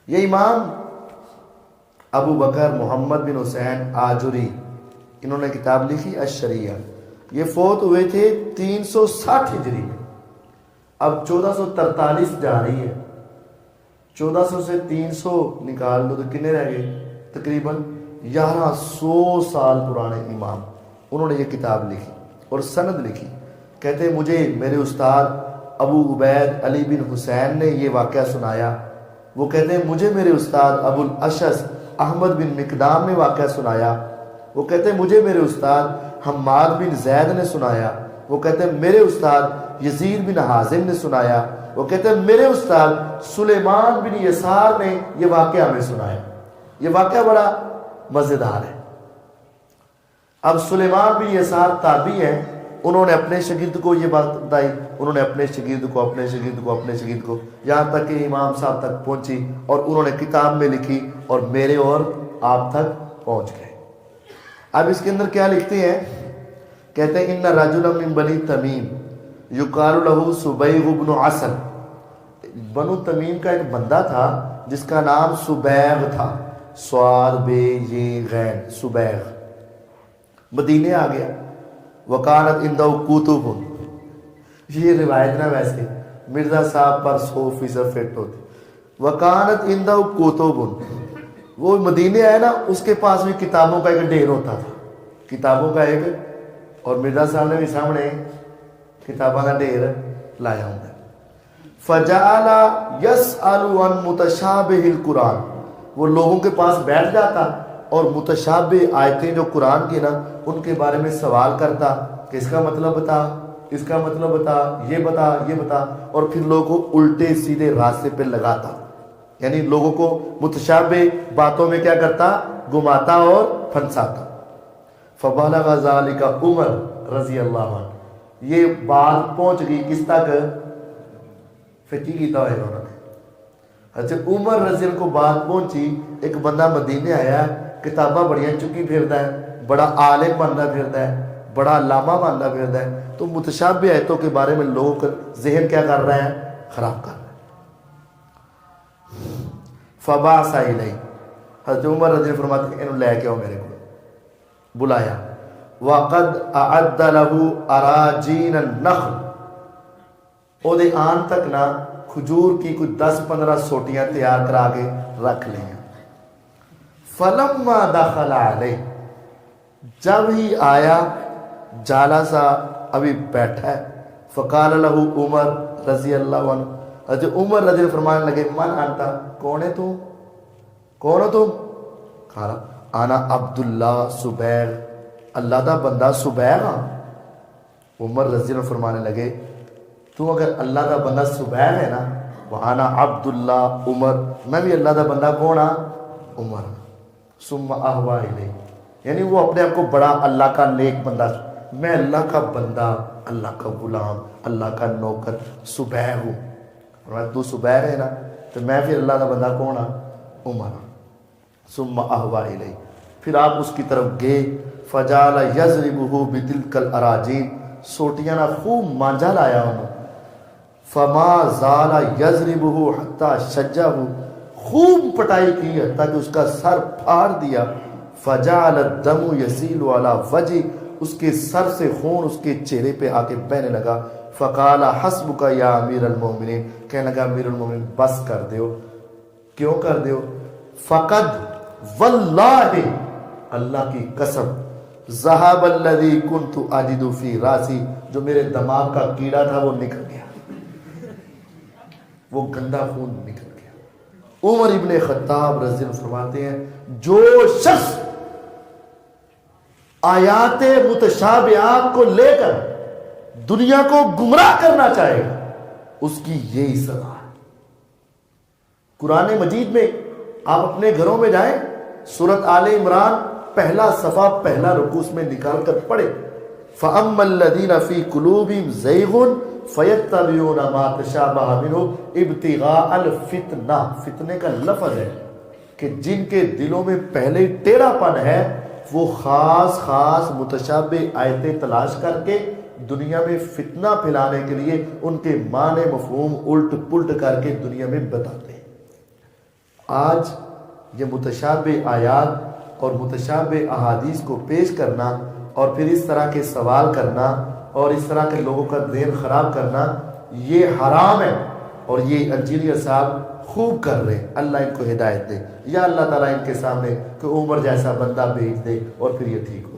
یہ امام ابو بکر محمد بن حسین آجری، انہوں نے کتاب لکھی الشریعہ، یہ فوت ہوئے تھے 360 ہجری میں۔ اب 1443 جا رہی ہے، 1400 سے 300 نکال دو تو کتنے رہ گئے؟ تقریباً 1100 سال پرانے امام، انہوں نے یہ کتاب لکھی اور سند لکھی۔ کہتے ہیں مجھے میرے استاد ابو عبید علی بن حسین نے یہ واقعہ سنایا۔ وہ کہتے ہیں مجھے میرے استاد ابو الاشعث احمد بن مقدام نے واقعہ سنایا۔ وہ کہتے ہیں مجھے میرے استاد حماد بن زید نے سنایا۔ وہ کہتے ہیں میرے استاد یزید بن حازم نے سنایا۔ وہ کہتے ہیں میرے استاد سلیمان بن یسار نے یہ واقعہ ہمیں سنایا۔ یہ واقعہ بڑا مزیدار ہے۔ اب سلیمان بن یسار تابعی ہیں، انہوں نے اپنے شاگرد کو یہ بات بتائی، انہوں نے اپنے شاگرد کو اپنے شاگرد کو اپنے شاگرد کو، یہاں تک کہ امام صاحب تک پہنچی اور انہوں نے کتاب میں لکھی اور میرے اور آپ تک پہنچ گئے۔ اب اس کے اندر کیا لکھتے ہیں؟ کہتے ہیں ان رجلا من بنی تمیم یقال له سبیغ بن عسل، بنو تمیم کا ایک بندہ تھا جس کا نام سبیغ تھا، صاد بے یہ غین، سبیغ، مدینے آ گیا۔ وکانت عنده کتب، یہ روایت نہ ویسے مرزا صاحب پر 100% فٹ ہوتی۔ وکانت عنده کتب، وہ مدینے آئے نا، اس کے پاس بھی کتابوں کا ایک ڈھیر ہوتا تھا، کتابوں کا ایک، اور مرزا صاحب نے بھی سامنے کتابوں کا ڈھیر لایا ہوں۔ فجعل يسأل عن متشابہ القرآن، وہ لوگوں کے پاس بیٹھ جاتا اور متشابہ آیتیں جو قرآن کی نا ان کے بارے میں سوال کرتا کہ اس کا مطلب بتا، اس کا مطلب بتا، یہ بتا، یہ بتا، اور پھر لوگوں کو الٹے سیدھے راستے پہ لگاتا، یعنی لوگوں کو متشابہ باتوں میں کیا کرتا؟ گماتا اور پھنساتا۔ فبلغ ذلك عمر رضی اللہ عنہ، یہ بات پہنچ گئی کس تک؟ فقی کیتا ہے انہوں نے، اچھا عمر رضی اللہ کو بات پہنچی، ایک بندہ مدینے آیا، کتاباں بڑیاں چکی پھرتا ہے، بڑا عالم بننا پھرتا ہے، بڑا علامہ بننا پھرتا ہے، تو متشابہ آیتوں کے بارے میں لوگوں کا ذہن کیا کر رہا ہے؟ خراب کر رہا ہے۔ فبعث الیہ، حضرت عمر رضی اللہ فرماتے ہیں انہوں لے کے آؤ میرے کو، بلایا۔ وقد اعد له اراجین النخل، او دے آن تک نہ کھجور کی کچھ 10-15 سوٹیاں تیار کرا کے رکھ لیں۔ فلما دخل علیہ، جب ہی آیا، جالسا، ابھی بیٹھا ہے، فقال له عمر رضی اللہ عنہ، حضرت عمر رضی اللہ فرمانے لگے من انتا، کون ہے تو؟ کون ہو تم؟ کہا انا عبداللہ سبیغ، اللہ دا بندہ سبیغ ہاں۔ عمر رضی اللہ فرمانے لگے تو اگر اللہ دا بندہ سبیغ ہے نا، وانا عبداللہ عمر، میں بھی اللہ دا بندہ کون ہاں؟ عمر۔ ثم اہوا الیہ، یعنی وہ اپنے آپ کو بڑا اللہ کا نیک بندہ، میں اللہ کا بندہ، اللہ کا غلام، اللہ کا نوکر سبیغ ہوں۔ فرمایا تو سبیغ ہے نا تو میں پھر اللہ کا بندہ کون ہاں؟ عمر۔ ثم اہوا الیہ، پھر آپ اس کی طرف گئے، فجعل یضربہ بتلک الاراجین، سوٹیاں نہ خوب مانجا لایا انہوں، فما زال یضربہ حتی شجہ، خوب پٹائی کی حتیٰ کہ اس کا سر پھاڑ دیا۔ فجعل الدم یسیل علی وجہ، اس کے سر سے خون اس کے چہرے پہ آ کے بہنے لگا۔ فقال حسبک یا امیر المومنین، کہنے لگا امیر المومنین بس کر دیو۔ کیوں کر دیو؟ فقد واللہ، اللہ کی قسم، ذہب الذی کنت اجد فی راسی، جو میرے دماغ کا کیڑا تھا وہ نکل گیا، وہ گندا خون نکل گیا۔ عمر ابن خطاب رضی اللہ عنہ فرماتے ہیں جو شخص آیات متشابہات کو لے کر دنیا کو گمراہ کرنا چاہے گا اس کی یہی سزا ہے۔ قرآن مجید میں آپ اپنے گھروں میں جائیں، سورۃ آل عمران پہلا صفحہ پہلا رکوع میں نکال کر پڑھے، فَأَمَّا الَّذِينَ فِي قُلُوبِهِمْ زَيْغٌ فَيَتَّبِعُونَ مَا تَشَابَهَ مِنْهُ ابْتِغَاءَ الْفِتْنَةِ، فتنے کا لفظ ہے کہ جن کے دلوں میں پہلے ٹیڑھا پن ہے وہ خاص خاص متشابہ آیتیں تلاش کر کے دنیا میں فتنہ پھیلانے کے لیے ان کے معنی مفہوم الٹ پلٹ کر کے دنیا میں بتاتے ہیں۔ آج یہ متشابہ آیات اور متشابہ احادیث کو پیش کرنا اور پھر اس طرح کے سوال کرنا اور اس طرح کے لوگوں کا ذہن خراب کرنا یہ حرام ہے، اور یہ انجینئر صاحب خوب کر رہے ہیں۔ اللہ ان کو ہدایت دے، یا اللہ تعالیٰ ان کے سامنے کہ عمر جیسا بندہ بھیج دے اور پھر یہ ٹھیک ہو۔